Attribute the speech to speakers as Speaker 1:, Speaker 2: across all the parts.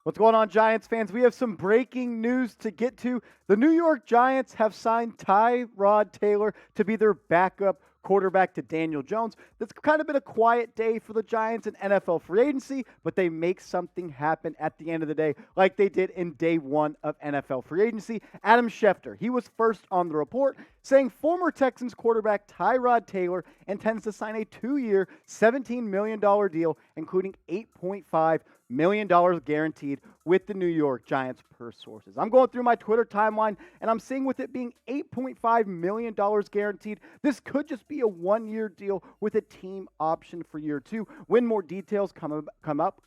Speaker 1: What's going on, Giants fans? We have some breaking news to get to. The New York Giants have signed Tyrod Taylor to be their backup quarterback to Daniel Jones. That's kind of been a quiet day for the Giants in NFL free agency, but they make something happen at the end of the day, like they did in day one of NFL free agency. Adam Schefter, he was first on the report, saying former Texans quarterback Tyrod Taylor intends to sign a 2-year, $17 million deal, including $8.5 million guaranteed with the New York Giants per sources. I'm going through my Twitter timeline, and I'm seeing with it being $8.5 million guaranteed, this could just be a 1-year deal with a team option for year 2. When more details come up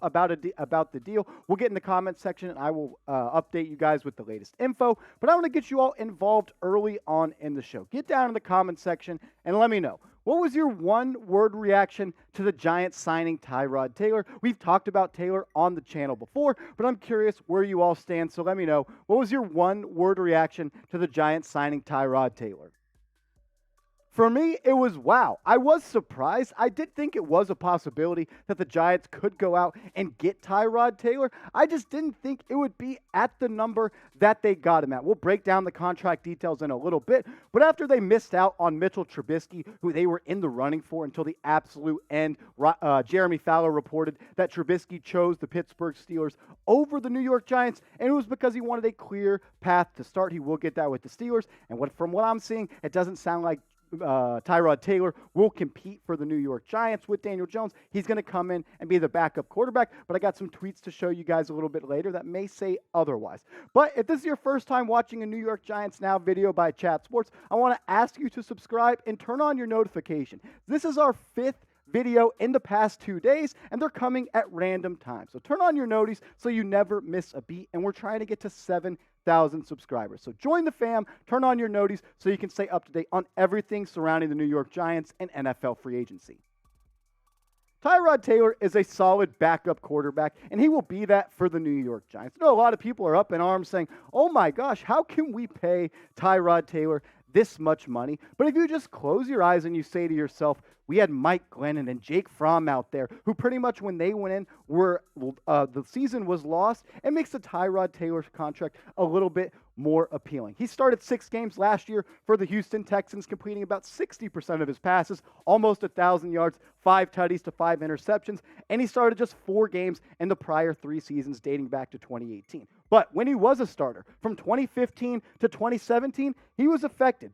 Speaker 1: about the deal, we'll get in the comments section, and I will update you guys with the latest info. But I want to get you all involved early on in the show. Get down in the comments section and let me know. What was your one-word reaction to the Giants signing Tyrod Taylor? We've talked about Taylor on the channel before, but I'm curious where you all stand, so let me know. What was your one-word reaction to the Giants signing Tyrod Taylor? For me, it was wow. I was surprised. I did think it was a possibility that the Giants could go out and get Tyrod Taylor. I just didn't think it would be at the number that they got him at. We'll break down the contract details in a little bit. But after they missed out on Mitchell Trubisky, who they were in the running for until the absolute end, Jeremy Fowler reported that Trubisky chose the Pittsburgh Steelers over the New York Giants, and it was because he wanted a clear path to start. He will get that with the Steelers. And from what I'm seeing, it doesn't sound like Tyrod Taylor will compete for the New York Giants with Daniel Jones. He's going to come in and be the backup quarterback, but I got some tweets to show you guys a little bit later that may say otherwise. But if this is your first time watching a New York Giants Now video by Chat Sports, I want to ask you to subscribe and turn on your notification. This is our 5th video in the past 2 days, and they're coming at random times. So turn on your noties so you never miss a beat, and we're trying to get to 7,000 subscribers. So join the fam, turn on your noties so you can stay up to date on everything surrounding the New York Giants and NFL free agency. Tyrod Taylor is a solid backup quarterback, and he will be that for the New York Giants. I know a lot of people are up in arms saying, oh my gosh, how can we pay Tyrod Taylor this much money? But if you just close your eyes and you say to yourself, we had Mike Glennon and Jake Fromm out there who pretty much when they went in the season was lost. It makes the Tyrod Taylor contract a little bit more appealing. He started 6 games last year for the Houston Texans, completing about 60% of his passes, almost 1,000 yards, 5 tutties to 5 interceptions, and he started just 4 games in the prior 3 seasons dating back to 2018. But when he was a starter, from 2015 to 2017, he was effective.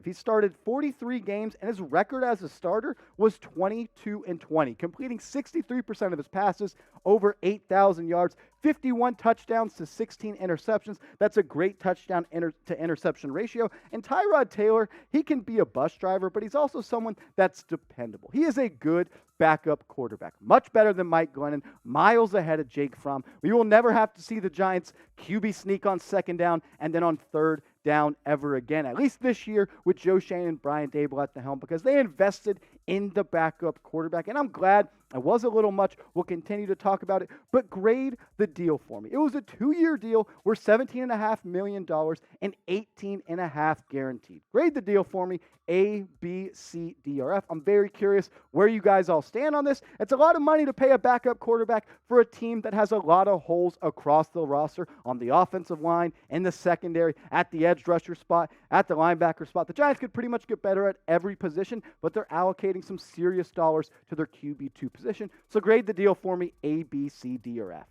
Speaker 1: He started 43 games, and his record as a starter was 22-20, completing 63% of his passes, over 8,000 yards, 51 touchdowns to 16 interceptions. That's a great touchdown to interception ratio. And Tyrod Taylor, he can be a bus driver, but he's also someone that's dependable. He is a good backup quarterback, much better than Mike Glennon, miles ahead of Jake Fromm. We will never have to see the Giants QB sneak on 2nd down and then on 3rd down ever again, at least this year with Joe Schoen and Brian Daboll at the helm, because they invested in the backup quarterback. And I'm glad. It was a little much. We'll continue to talk about it, but grade the deal for me. It was a 2-year deal worth $17.5 million and $18.5 guaranteed. Grade the deal for me, A, B, C, D, or F. I'm very curious where you guys all stand on this. It's a lot of money to pay a backup quarterback for a team that has a lot of holes across the roster on the offensive line, in the secondary, at the edge rusher spot, at the linebacker spot. The Giants could pretty much get better at every position, but they're allocating some serious dollars to their QB2 position. So grade the deal for me, A, B, C, D, or F.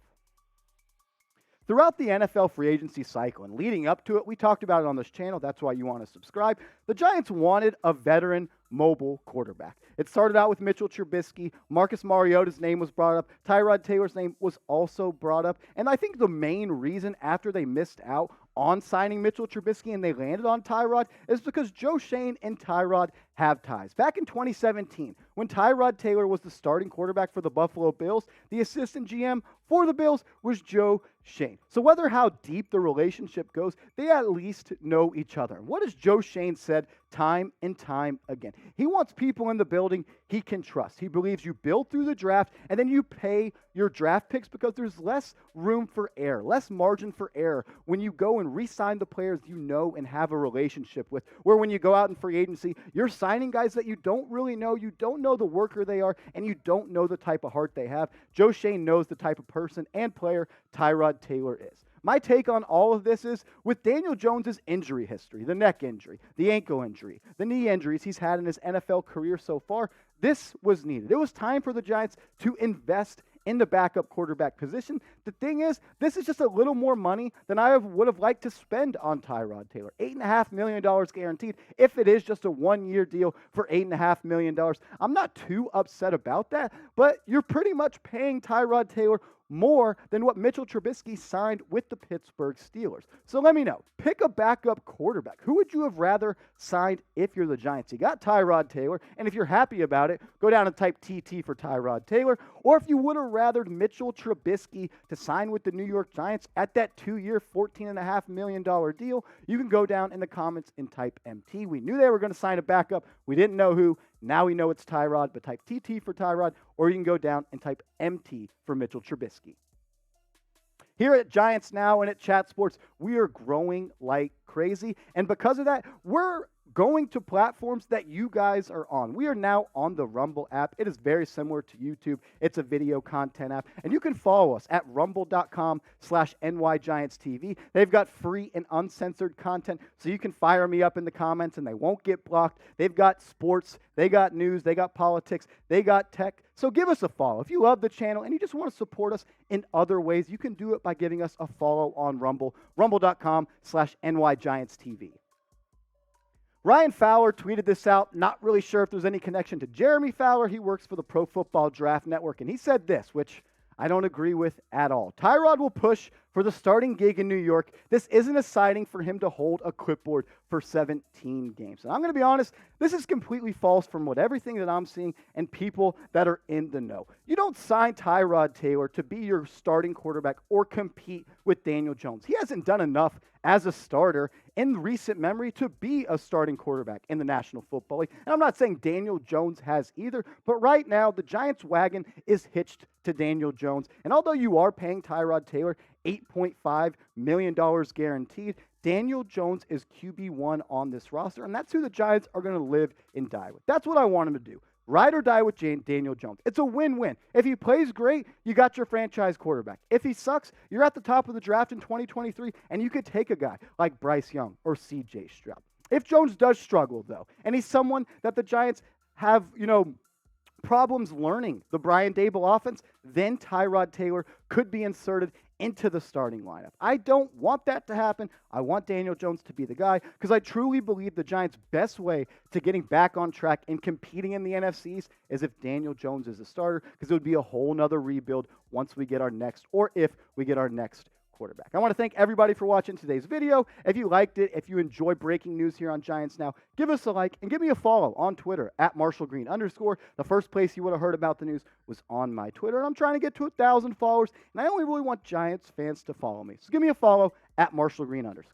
Speaker 1: Throughout the NFL free agency cycle and leading up to it, we talked about it on this channel. That's why you want to subscribe. The Giants wanted a veteran mobile quarterback. It started out with Mitchell Trubisky. Marcus Mariota's name was brought up. Tyrod Taylor's name was also brought up. And I think the main reason after they missed out on signing Mitchell Trubisky and they landed on Tyrod is because Joe Schoen and Tyrod have ties. Back in 2017, when Tyrod Taylor was the starting quarterback for the Buffalo Bills, the assistant GM for the Bills was Joe Schoen. So whether how deep the relationship goes, they at least know each other. And what has Joe Schoen said time and time again? He wants people in the building he can trust. He believes you build through the draft and then you pay your draft picks because there's less room for error, less margin for error when you go and re-sign the players you know and have a relationship with. Where when you go out in free agency, you're signing guys that you don't really know, you don't know the worker they are, and you don't know the type of heart they have. Joe Schoen knows the type of person and player Tyrod Taylor is. My take on all of this is, with Daniel Jones' injury history, the neck injury, the ankle injury, the knee injuries he's had in his NFL career so far, this was needed. It was time for the Giants to invest in the backup quarterback position. The thing is, this is just a little more money than I would have liked to spend on Tyrod Taylor. $8.5 million guaranteed. If it is just a one-year deal for $8.5 million, I'm not too upset about that, but you're pretty much paying Tyrod Taylor more than what Mitchell Trubisky signed with the Pittsburgh Steelers. So let me know. Pick a backup quarterback. Who would you have rather signed if you're the Giants? You got Tyrod Taylor, and if you're happy about it, go down and type TT for Tyrod Taylor. Or if you would have rathered Mitchell Trubisky to sign with the New York Giants at that 2-year, $14.5 million deal, you can go down in the comments and type MT. We knew they were going to sign a backup. We didn't know who. Now we know it's Tyrod, but type TT for Tyrod, or you can go down and type MT for Mitchell Trubisky. Here at Giants Now and at Chat Sports, we are growing like crazy, and because of that, we're going to platforms that you guys are on. We are now on the Rumble app. It is very similar to YouTube. It's a video content app, and you can follow us at rumble.com/NYGiantsTV. They've got free and uncensored content, so you can fire me up in the comments, and they won't get blocked. They've got sports, they got news, they got politics, they got tech. So give us a follow. If you love the channel and you just want to support us in other ways, you can do it by giving us a follow on Rumble, rumble.com/NYGiantsTV. Ryan Fowler tweeted this out, not really sure if there's any connection to Jeremy Fowler. He works for the Pro Football Draft Network, and he said this, which I don't agree with at all. Tyrod will push for the starting gig in New York. This isn't a signing for him to hold a clipboard for 17 games. And I'm going to be honest, this is completely false from everything that I'm seeing and people that are in the know. You don't sign Tyrod Taylor to be your starting quarterback or compete with Daniel Jones. He hasn't done enough as a starter in recent memory to be a starting quarterback in the National Football League. And I'm not saying Daniel Jones has either, but right now the Giants wagon is hitched to Daniel Jones. And although you are paying Tyrod Taylor $8.5 million guaranteed, Daniel Jones is QB1 on this roster, and that's who the Giants are going to live and die with. That's what I want him to do. Ride or die with Daniel Jones. It's a win-win. If he plays great, you got your franchise quarterback. If he sucks, you're at the top of the draft in 2023, and you could take a guy like Bryce Young or C.J. Stroud. If Jones does struggle, though, and he's someone that the Giants have, problems learning the Brian Daboll offense, then Tyrod Taylor could be inserted into the starting lineup. I don't want that to happen. I want Daniel Jones to be the guy because I truly believe the Giants' best way to getting back on track and competing in the NFCs is if Daniel Jones is a starter, because it would be a whole nother rebuild once we get our next, or if we get our next quarterback. I want to thank everybody for watching today's video. If you liked it, if you enjoy breaking news here on Giants Now, give us a like and give me a follow on Twitter at @MarshallGreen_. The first place you would have heard about the news was on my Twitter, and I'm trying to get to 1,000 followers, and I only really want Giants fans to follow me. So give me a follow at @MarshallGreen_.